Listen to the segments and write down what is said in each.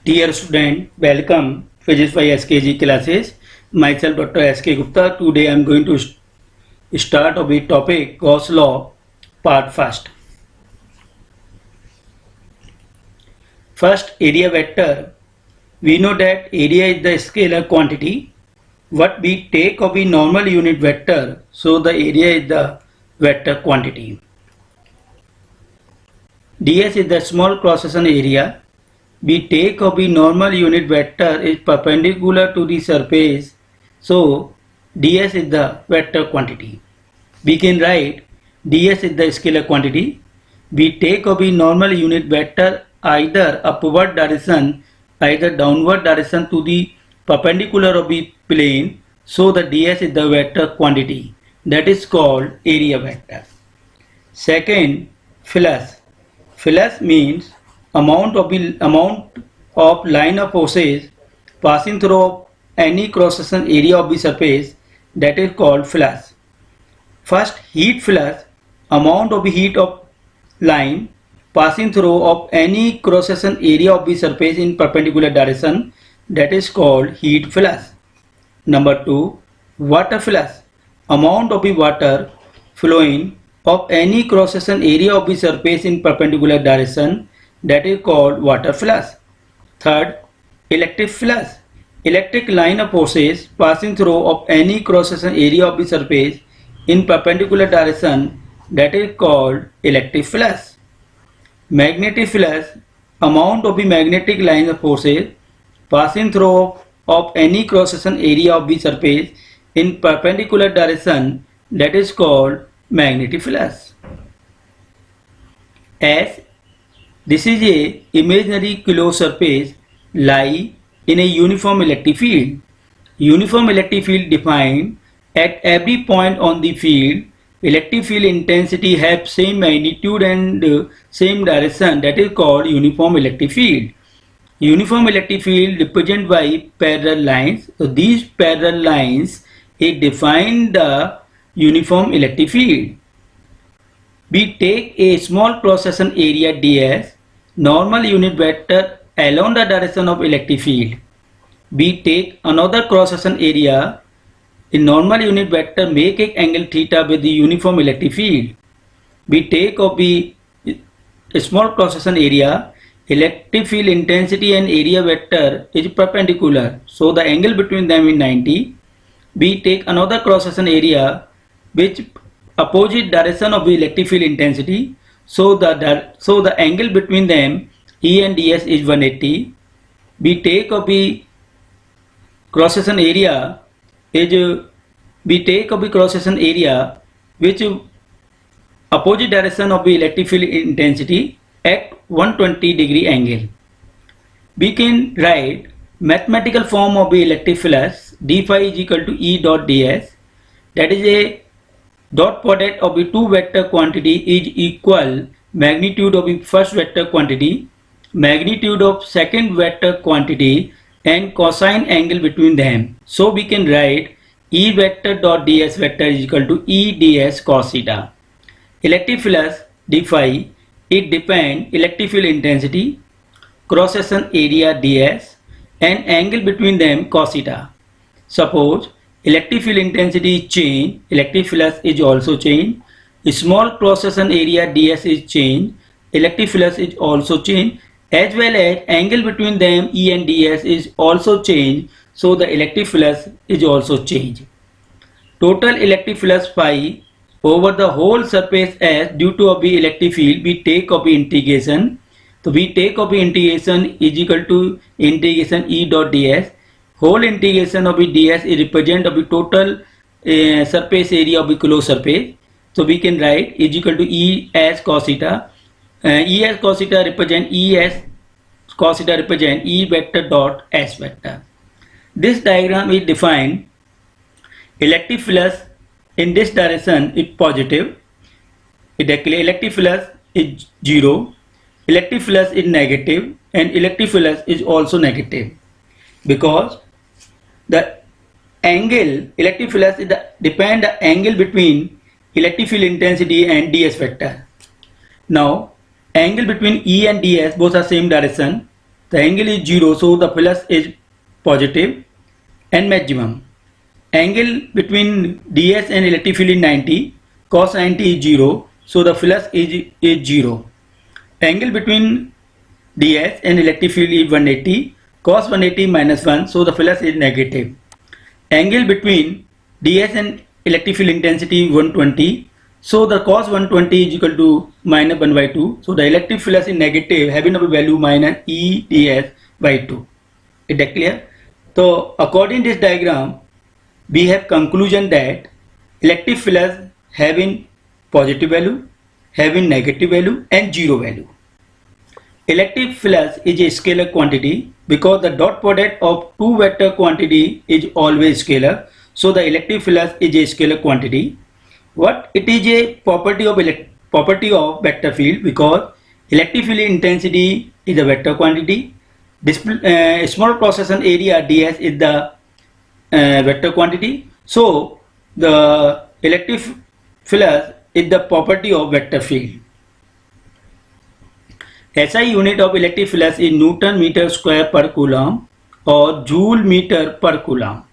Dear student, welcome Physics by SKG classes. Myself Dr. SK Gupta. Today I am going to start with topic Gauss law part first. First, area vector. We know that area is the scalar quantity. What we take of the normal unit vector, so the area is the vector quantity. ds is the small cross section area. We take of the normal unit vector is perpendicular to the surface, so ds is the vector quantity. We can write ds is the scalar quantity. We take of the normal unit vector either upward direction, either downward direction to the perpendicular of the plane, so the ds is the vector quantity, that is called area vector. Second, flux. Flux means amount of line of forces passing through any cross section area of the surface, that is called flux. First, heat flux, amount of the heat of line passing through of any cross section area of the surface in perpendicular direction, that is called heat flux. Number 2, water flux, amount of the water flowing of any cross section area of the surface in perpendicular direction, that is called water flux. Third, electric flux, electric line of forces passing through of any cross section area of the surface in perpendicular direction, that is called electric flux. Magnetic flux, amount of the magnetic line of forces passing through of any cross section area of the surface in perpendicular direction, that is called magnetic flux. As this is a imaginary closed surface lie in a uniform electric field. Uniform electric field defined at every point on the field. Electric field intensity have same magnitude and same direction, that is called uniform electric field. Uniform electric field represented by parallel lines. So these parallel lines define the uniform electric field. We take a small cross section area ds, normal unit vector along the direction of electric field. We take another cross section area in normal unit vector, make an angle theta with the uniform electric field. We take of the small cross section area, electric field intensity and area vector is perpendicular, so the angle between them is 90. We take another cross section area which opposite direction of the electric field intensity, so the angle between them E and ds is 180. We take of the cross section area which opposite direction of the electric field intensity at 120 degree angle. We can write mathematical form of the electric flux d phi is equal to E dot ds, that is a dot product of the two vector quantity is equal magnitude of the first vector quantity, magnitude of second vector quantity, and cosine angle between them. So we can write E vector dot ds vector is equal to E ds cos theta. Electric flux d phi, it depends electric field intensity, cross section area ds, and angle between them cos theta. Suppose electric field intensity is changed, electric flux is also changed. Small cross section area ds is changed, electric flux is also changed, as well as angle between them E and ds is also changed, so the electric flux is also changed. Total electric flux phi over the whole surface S due to of the electric field, we take of the integration. So we take of the integration is equal to integration E dot ds. Whole integration of the ds is represent of the total surface area of the closed surface. So we can write is equal to E as cos theta. E as cos theta represent E vector dot S vector. This diagram is defined. Electric flux in this direction is positive. Electric flux is 0. Electric flux is negative, and electric flux is also negative, because the angle electric flux is depend the angle between electric field intensity and ds vector. Now angle between E and ds both are same direction, the angle is 0, so the flux is positive. And maximum, angle between ds and electric field is 90, cos 90 is 0, so the flux is 0. Angle between ds and electric field is 180, cos 180 minus 1, so the flux is negative. Angle between ds and electric field intensity is 120, so the cos 120 is equal to minus 1 by 2, so the electric flux is negative, having a value minus E ds by 2. Is that clear? So according to this diagram, we have conclusion that electric flux having positive value, having negative value and zero value. Electric flux is a scalar quantity because the dot product of two vector quantity is always scalar. So the electric flux is a scalar quantity. What it is a property of vector field because electric field intensity is a vector quantity. This small cross-section area ds is the vector quantity. So the electric flux is the property of vector field. SI unit of electric flux is Newton meter square per coulomb or Joule meter per coulomb.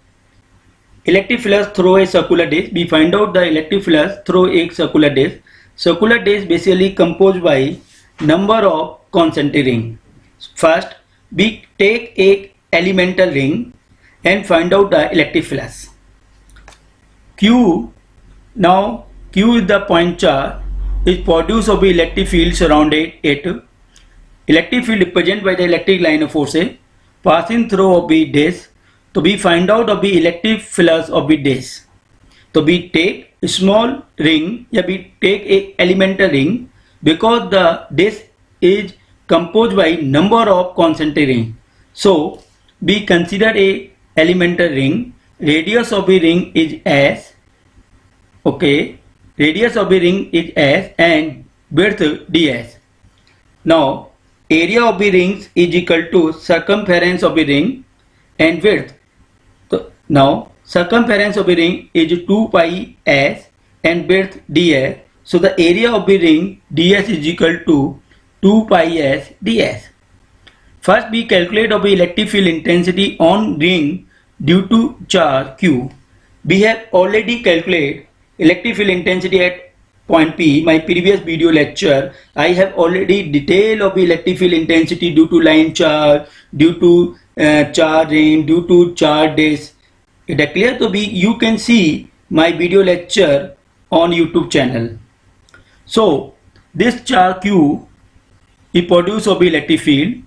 Electric flux through a circular disc. We find out the electric flux through a circular disc. Circular disc basically composed by number of concentric rings. First, we take a elemental ring and find out the electric flux. Q. Now Q is the point charge is produced of the electric field surrounded it. Electric field represented by the electric line of forces passing through of the disc. So we find out of the electric flux of the disc. So we take a small ring, yeah, we take a elemental ring because the disc is composed by number of concentric rings. So we consider a elemental ring. Radius of the ring is S. Okay, radius of the ring is S and width ds. Now area of the rings is equal to circumference of the ring and width. So now circumference of the ring is 2 pi s and width ds. So the area of the ring ds is equal to 2 pi s ds. First we calculate of the electric field intensity on ring due to charge q. We have already calculated electric field intensity at point P. My previous video lecture, I have already detailed of the electric field intensity due to line charge, due to charge ring, due to charge disc. Is that clear? So you can see my video lecture on YouTube channel. So this charge Q is produced of the electric field.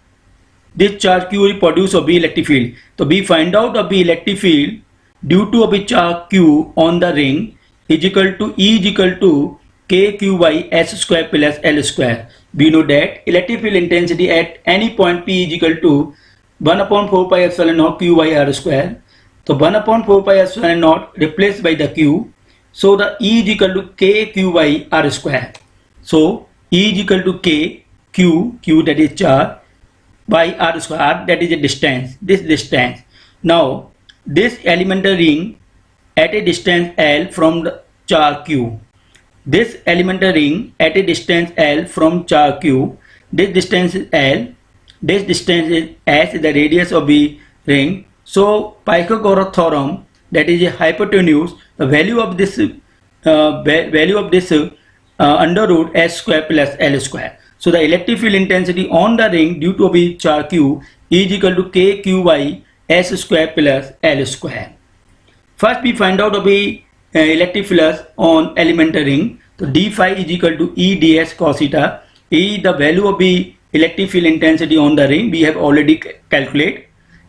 This charge Q is produced of the electric field. So we find out of the electric field due to the charge Q on the ring is equal to E is equal to kq by s square plus l square. We know that electric field intensity at any point P is equal to 1 upon 4 pi epsilon naught q by r square. So 1 upon 4 pi epsilon naught replaced by the q. So the E is equal to kq by r square. So E is equal to k q that is charge by r square, r that is a distance, this distance. Now this elemental ring at a distance L from the charge q. This elemental ring at a distance L from charge q. This distance is L. This distance is S, the radius of the ring. So Pythagoras theorem, that is a hypotenuse, the value of this under root s square plus l square. So the electric field intensity on the ring due to the charge q is equal to kq by s square plus l square. First we find out of the electric flux on elemental ring. So d phi is equal to E ds cos theta. E the value of the electric field intensity on the ring we have already calculated.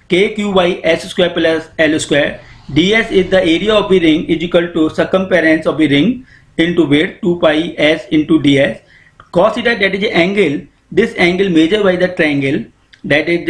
Kq by s square plus l square. ds is the area of the ring is equal to circumference of the ring into width 2 pi s into ds. Cos theta, that is the angle. This angle measured by the triangle, that is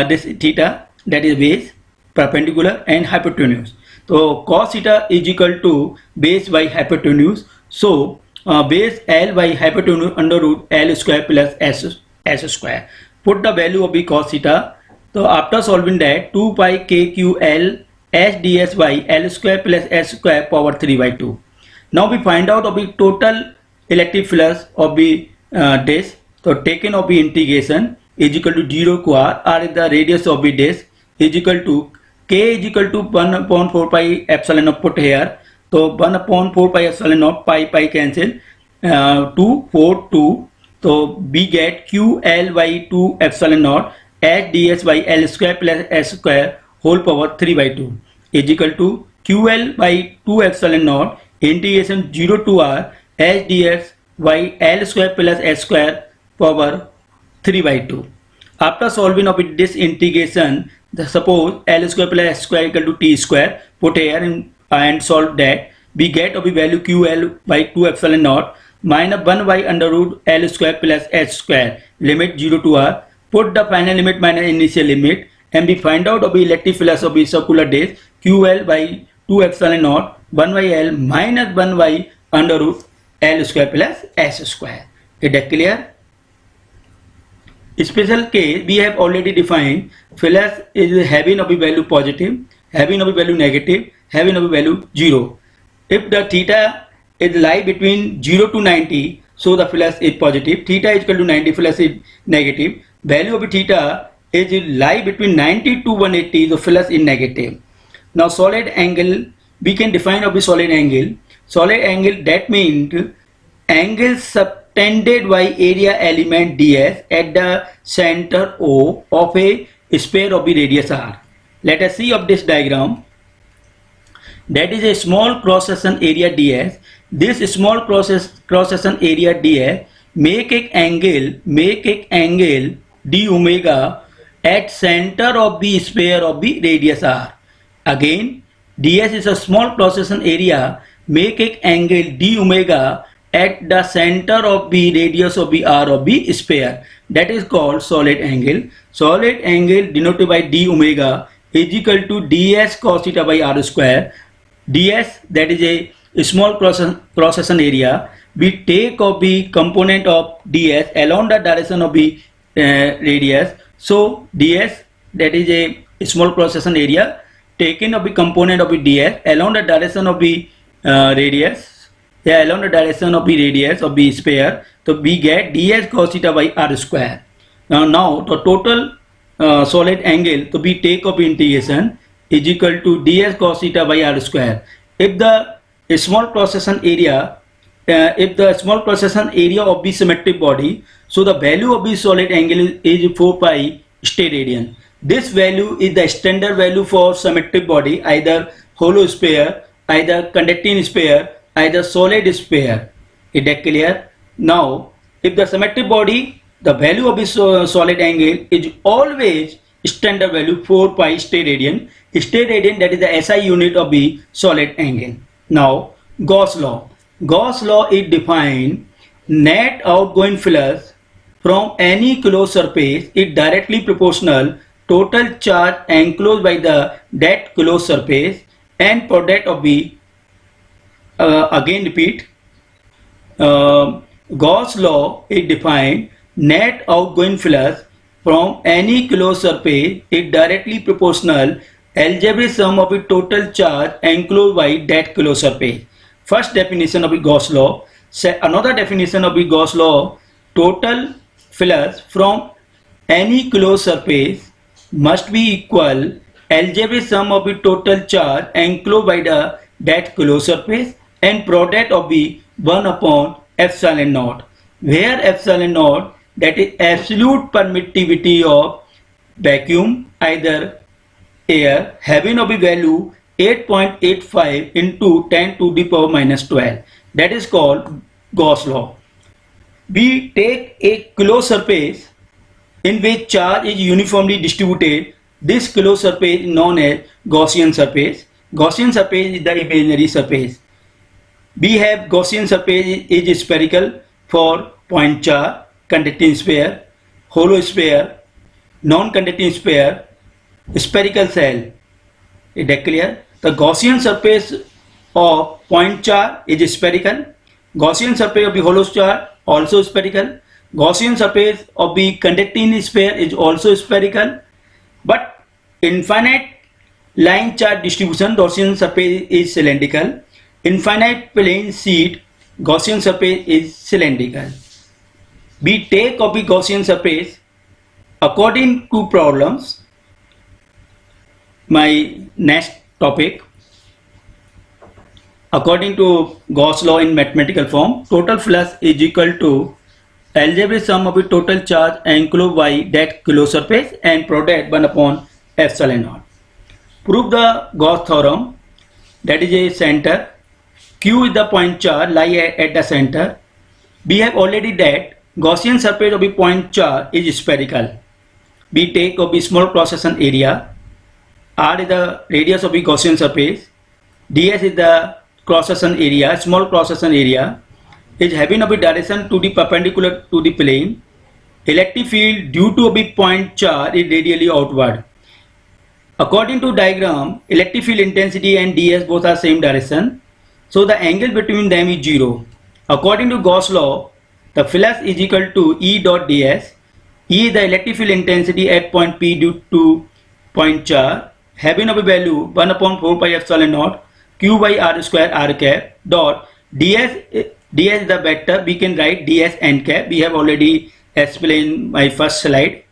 this theta, that is base, perpendicular and hypotenuse. So cos theta is equal to base by hypotenuse. So base L by hypotenuse under root L square plus s square. Put the value of the cos theta. So after solving that, 2 pi kql s ds by L square plus s square power 3 by 2. Now we find out of the total electric flux of the disc. So taken of the integration is equal to 0 square, r is the radius of the disk, is equal to k is equal to 1 upon 4 pi epsilon naught put here. So 1 upon 4 pi epsilon naught, pi cancel, 2 4 2. So we get QL by 2 epsilon naught h ds by L square plus s square whole power 3 by 2 is equal to QL by 2 epsilon naught integration 0 to r h ds by L square plus s square power 3 by 2. After solving of this integration, suppose L square plus s square equal to t square, put here and solve that, we get of the value QL by 2 epsilon naught minus 1 by under root L square plus s square, limit 0 to r, put the final limit minus initial limit, and we find out of the electric flux of the circular disc QL by 2 epsilon naught 1 by L minus 1 by under root L square plus s square. Is that clear? Special case we have already defined. Flux is having of the value positive, having of the value negative, having of the value 0. If the theta is lie between 0 to 90, so the flux is positive. Theta is equal to 90, flux is negative. Value of theta is lie between 90 to 180, the flux is negative. Now solid angle, we can define of the solid angle. Solid angle, that means angle subtended by area element ds at the center O of a sphere of the radius r. Let us see of this diagram. That is a small cross section area ds. This small cross section area ds make an angle d omega at center of the sphere of the radius r. Again, ds is a small cross section area, make an angle d omega at the center of the radius of the r of the sphere. That is called solid angle. Solid angle denoted by d omega is equal to ds cos theta by r square. ds, that is a small cross section area. We take of the component of ds along the direction of the radius. So ds, that is a small cross section area taken of the component of the ds along the direction of the radius. Yeah, along the direction of the radius of the sphere. So we get ds cos theta by r square. Now the total solid angle to be take of integration is equal to ds cos theta by r square. If the small cross section area, if the small cross section area of the symmetric body, so the value of the solid angle is 4 pi steradian. This value is the standard value for symmetric body, either hollow sphere, either conducting sphere, either solid sphere. Is that clear? Now, if the symmetric body, the value of the solid angle is always standard value 4 pi steradian. Steradian, that is the SI unit of the solid angle. Now, Gauss law. Gauss law is defined net outgoing flux from any closed surface is directly proportional total charge enclosed by that closed surface and product of the again repeat, Gauss law is defined net outgoing flux from any closed surface is directly proportional algebraic sum of the total charge enclosed by that closed surface. First definition of the Gauss law. Another definition of the Gauss law: total flux from any closed surface must be equal algebraic sum of the total charge enclosed by that closed surface and product of the 1 upon epsilon naught, where epsilon naught, that is absolute permittivity of vacuum, either air, having of the value 8.85 into 10 to the power minus 12. That is called Gauss law. We take a closed surface in which charge is uniformly distributed. This closed surface is known as Gaussian surface. Gaussian surface is the imaginary surface. We have Gaussian surface is spherical for point charge, conducting sphere, hollow sphere, non-conducting sphere, spherical shell. Is that clear? The Gaussian surface of point charge is spherical. Gaussian surface of the hollow charge also spherical. Gaussian surface of the conducting sphere is also spherical. But infinite line charge distribution, Gaussian surface is cylindrical. Infinite plane sheet, Gaussian surface is cylindrical. We take of the Gaussian surface According to problems, my next topic, according to Gauss law in mathematical form, total flux is equal to algebraic sum of the total charge enclosed by that closed surface and product 1 upon epsilon naught. Prove the Gauss theorem, that is a center, Q is the point charge lie at the center. We have already that Gaussian surface of the point charge is spherical. We take of the small cross-section area, R is the radius of the Gaussian surface, ds is the cross-section area, small cross-section area, is having a direction to the perpendicular to the plane. Electric field due to a point charge is radially outward. According to diagram, electric field intensity and ds both are same direction, so the angle between them is 0. According to Gauss law, the flux is equal to E dot ds. E is the electric field intensity at point P due to point charge, having a value 1 upon 4 pi epsilon naught q by r square r cap dot ds is the vector. We can write ds n cap. We have already explained my first slide.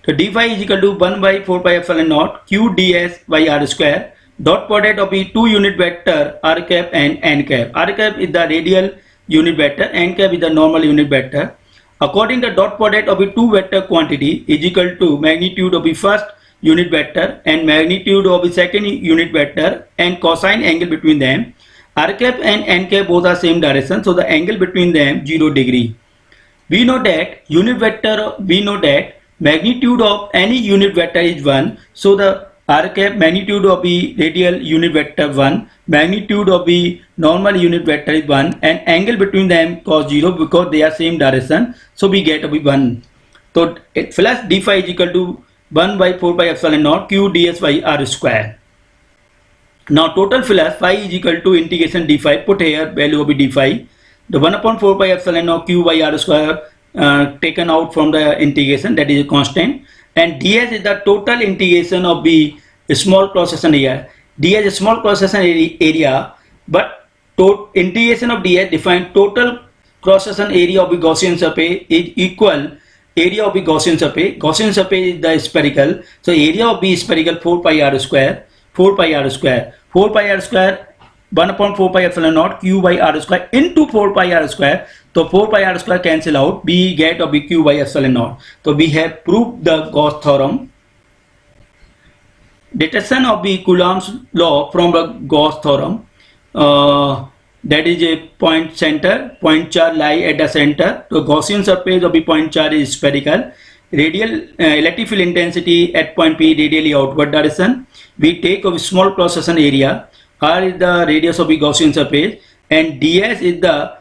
So d phi is equal to 1 by 4 pi epsilon naught q ds by r square dot product of the two unit vector r cap and n cap. R cap is the radial unit vector, n cap is the normal unit vector. According to the dot product of the two vector quantity is equal to magnitude of the first unit vector and magnitude of the second unit vector and cosine angle between them. R cap and n cap both are same direction, so the angle between them 0 degree. We know that magnitude of any unit vector is 1, so the r cap magnitude of the radial unit vector 1, magnitude of the normal unit vector is 1, and angle between them cos 0 because they are same direction, so we get 1. So flux d phi is equal to 1 by 4 pi epsilon naught q ds by r square. Now total flux phi is equal to integration d phi, put here value of d phi, the 1 upon 4 pi epsilon naught q by r square taken out from the integration, that is a constant, and ds is the total integration of the small cross-section area. ds is small cross-section area, but integration of ds define total cross-section area of the Gaussian surface is equal area of the Gaussian surface. Gaussian surface is the spherical, so area of the spherical 4 pi r square 1 upon 4 pi epsilon naught q by r square into 4 pi r square. So 4 pi r square cancel out, we get of the q by epsilon naught. So we have proved the Gauss theorem. Detection of the Coulomb's law from the Gauss theorem, that is a point center, point charge lie at the center. The Gaussian surface of the point charge is spherical. Radial electric field intensity at point P radially outward direction. We take a small cross-section area. R is the radius of the Gaussian surface and ds is the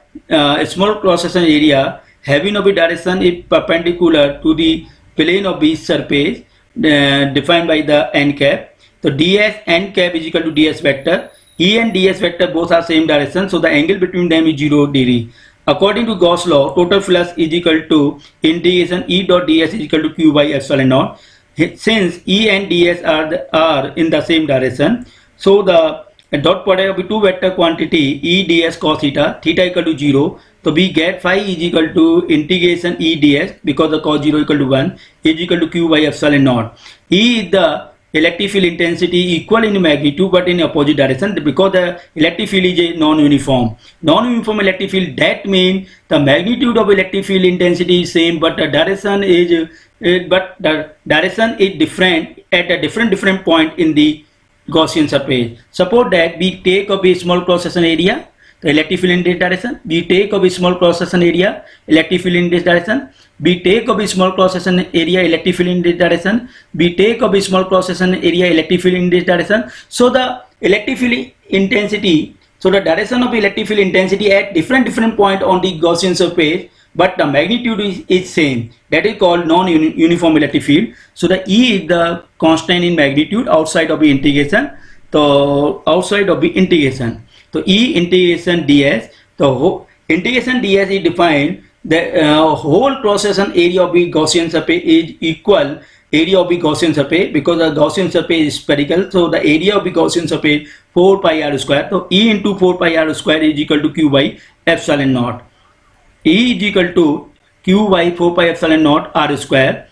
small cross-section area having of the direction is perpendicular to the plane of the surface defined by the n cap. So ds n cap is equal to ds vector. E and ds vector both are same direction, so the angle between them is 0 degree. According to Gauss law, total flux is equal to integration E dot ds is equal to q by epsilon naught. Since E and ds are in the same direction, so the dot product of the two vector quantity E ds cos theta equal to 0. So we get phi is equal to integration E ds, because the cos 0 equal to 1 is equal to q by epsilon naught. E is the electric field intensity equal in magnitude but in opposite direction, because the electric field is a non-uniform. Non-uniform electric field, that means the magnitude of electric field intensity is same, but the direction is different at a different point in the Gaussian surface. Suppose that we take up a small cross-section area, the electric field in this direction. We take up a small cross-section area, electric field in this direction. We take up a small cross-section area, electric field in this direction. We take up a small cross-section area, electric field in this direction. So the electric field intensity, so the direction of electric field intensity at different point on the Gaussian surface, but the magnitude is same. That is called non-uniform electric field. So the E is the constant in magnitude outside of the integration. So outside of the integration, so E integration ds, the integration ds is defined the whole cross-section area of the Gaussian surface is equal area of the Gaussian surface, because the Gaussian surface is spherical, so the area of the Gaussian surface 4 pi r square. So E into 4 pi r square is equal to q by epsilon naught. E is equal to q by 4 pi epsilon naught r square.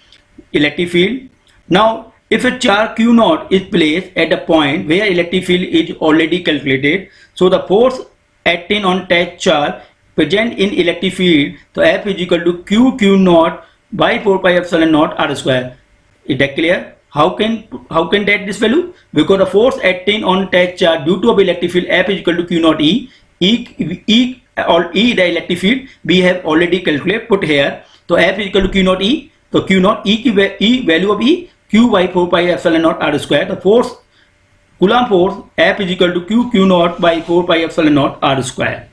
electric field. Now if a charge Q naught is placed at a point where electric field is already calculated, so the force acting on attached charge present in electric field, so F is equal to Q naught by 4 pi epsilon naught R square. Is that clear? How can that this value? Because the force acting on attached charge due to a electric field F is equal to Q naught E or E the electric field we have already calculated put here. So F is equal to Q naught E. So Q naught E value of E Q by 4 pi epsilon naught R square. The force Coulomb force F is equal to Q naught by 4 pi epsilon naught R square.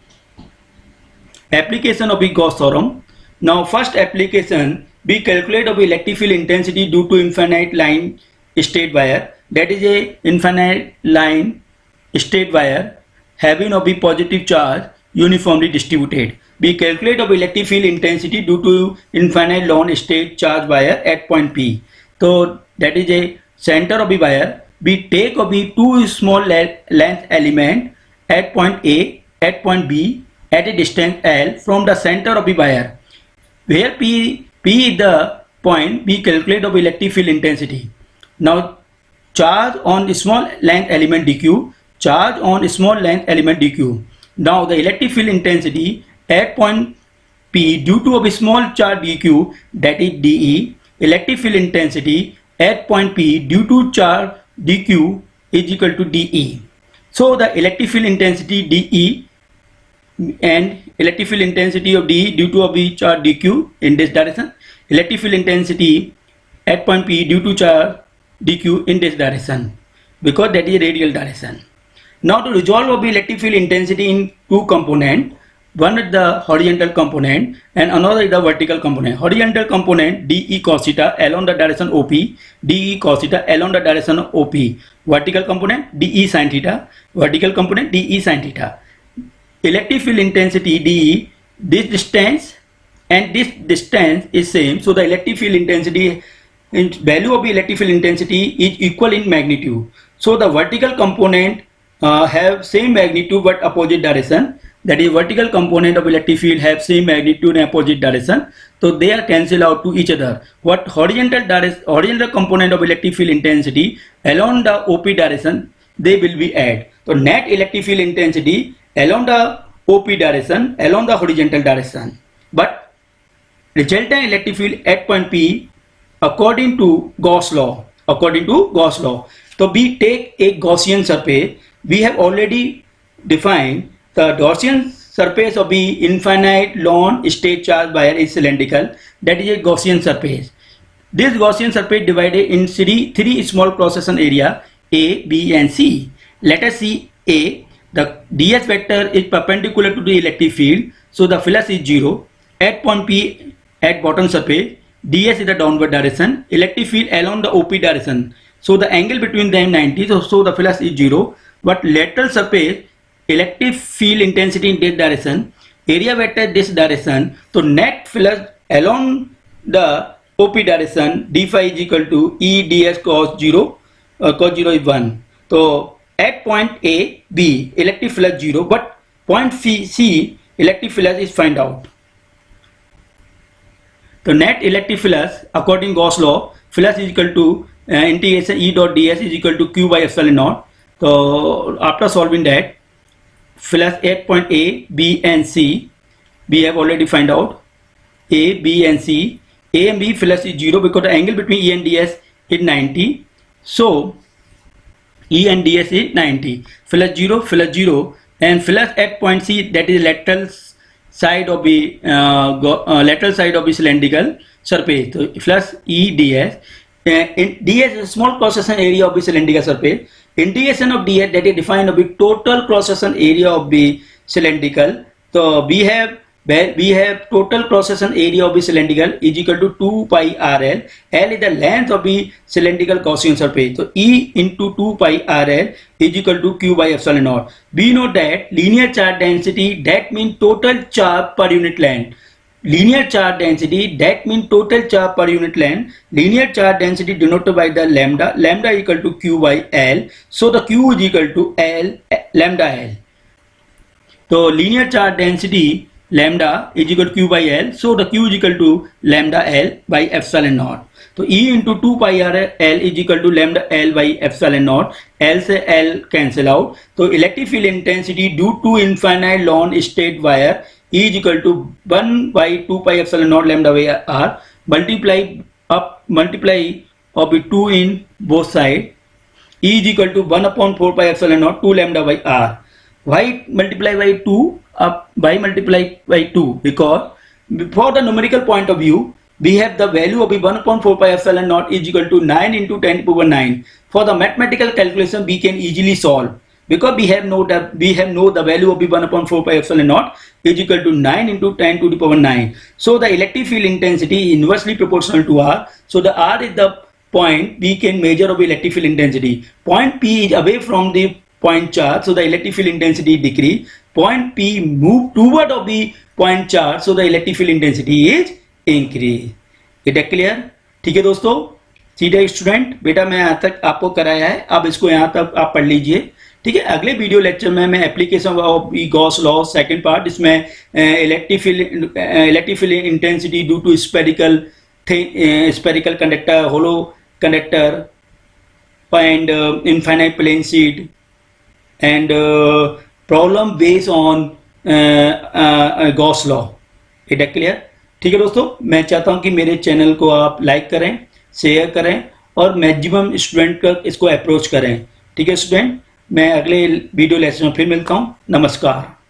Application of the Gauss theorem. Now first application, we calculate of electric field intensity due to infinite line straight wire. That is a infinite line straight wire having of the positive charge uniformly distributed. We calculate of electric field intensity due to infinite long straight charge wire at point P. So that is a center of the wire. We take of the two small length element at point A, at point B at a distance L from the center of the wire. Where P is the point, we calculate of electric field intensity. Now charge on the small length element dq, charge on a small length element dq. Now the electric field intensity at point P due to a small charge dq, that is dE. Electric field intensity at point P due to charge dq is equal to dE. So the electric field intensity dE and electric field intensity of dE due to a charge dq in this direction, electric field intensity at point P due to charge dq in this direction, because that is radial direction. Now to resolve of the electric field intensity in two components, one is the horizontal component and another is the vertical component. Horizontal component dE cos theta along the direction OP, dE cos theta along the direction of OP. Vertical component dE sin theta, vertical component dE sin theta. Electric field intensity dE, this distance and this distance is same, so the electric field intensity value of the electric field intensity is equal in magnitude. So the vertical component have same magnitude but opposite direction. That is, vertical component of electric field have same magnitude and opposite direction, so they are cancelled out to each other. What horizontal component of electric field intensity along the OP direction, they will be add. So net electric field intensity along the OP direction, along the horizontal direction, but resultant electric field at point P according to Gauss law. So we take a Gaussian surface. We have already defined the Gaussian surface of the infinite long straight charge wire is cylindrical. That is a Gaussian surface. This Gaussian surface divided in three small cross-section area A, B and C. Let us see A. The ds vector is perpendicular to the electric field, so the flux is 0. At point P at bottom surface, ds is the downward direction, electric field along the OP direction, so the angle between them 90, so the flux is 0. But lateral surface, electric field intensity in this direction, area vector this direction, so net flux along the OP direction d phi is equal to E ds cos 0, cos 0 is 1. So at point A, B, electric flux 0, but point C, electric flux is find out. The net electric flux according Gauss law, flux is equal to integration E dot ds is equal to Q by epsilon naught. So after solving that, flux at point A, B and C, we have already find out A, B and C. A and B flux is 0 because the angle between E and ds is 90. So E and ds is 90. Flux 0, and flux at point C, that is lateral side of the cylindrical surface. So flux E ds. ds is small cross-section area of the cylindrical surface. Integration of ds, that is defined of the total cross-section area of the cylindrical. So we have total cross-section area of the cylindrical is equal to 2 pi RL. L is the length of the cylindrical Gaussian surface. So E into 2 pi RL is equal to Q by epsilon naught. We know that linear charge density, that means total charge per unit length. Linear charge density, that means total charge per unit length. Linear charge density denoted by the lambda. Lambda equal to Q by L. So the Q is equal to L lambda L. So linear charge density lambda is equal to q by L. So the q is equal to lambda L by epsilon naught. तो E into 2 pi r L is equal to lambda L by epsilon naught. L से L cancel out. तो electric field intensity due to infinite long state wire E is equal to 1 by 2 pi epsilon naught lambda by r multiply of 2 in both sides. E is equal to 1 upon 4 pi epsilon naught 2 lambda by r. Why multiply by 2? By multiply by 2 because for the numerical point of view we have the value of 1 upon 4 pi epsilon naught is equal to 9 into 10 to the power 9. For the mathematical calculation we can easily solve because we have know the value of 1 upon 4 pi epsilon naught is equal to 9 into 10 to the power 9. So the electric field intensity is inversely proportional to r. So the r is the point we can measure of electric field intensity. Point P is away from the point charge, so the electric field intensity decrease. Point P move toward of the point charge, so the electric field intensity is increase. It is clear? ठीक है दोस्तों, सीधे student बेटा मैं यहाँ तक आपको कराया है, अब इसको यहाँ तक आप पढ़ लीजिए. ठीक है, अगले वीडियो लेक्चर में मैं application of Gauss law second part, इसमें electric field intensity due to spherical conductor, hollow conductor and infinite plane sheet and problem based on Gauss law. It clear? ठीक है दोस्तों, मैं चाहता हूं कि मेरे चैनल को आप लाइक करें, शेयर करें और मैक्सिमम स्टूडेंट का इसको अप्रोच करें. ठीक है स्टूडेंट, मैं अगले वीडियो लेक्चर में फिर मिलता हूं. नमस्कार.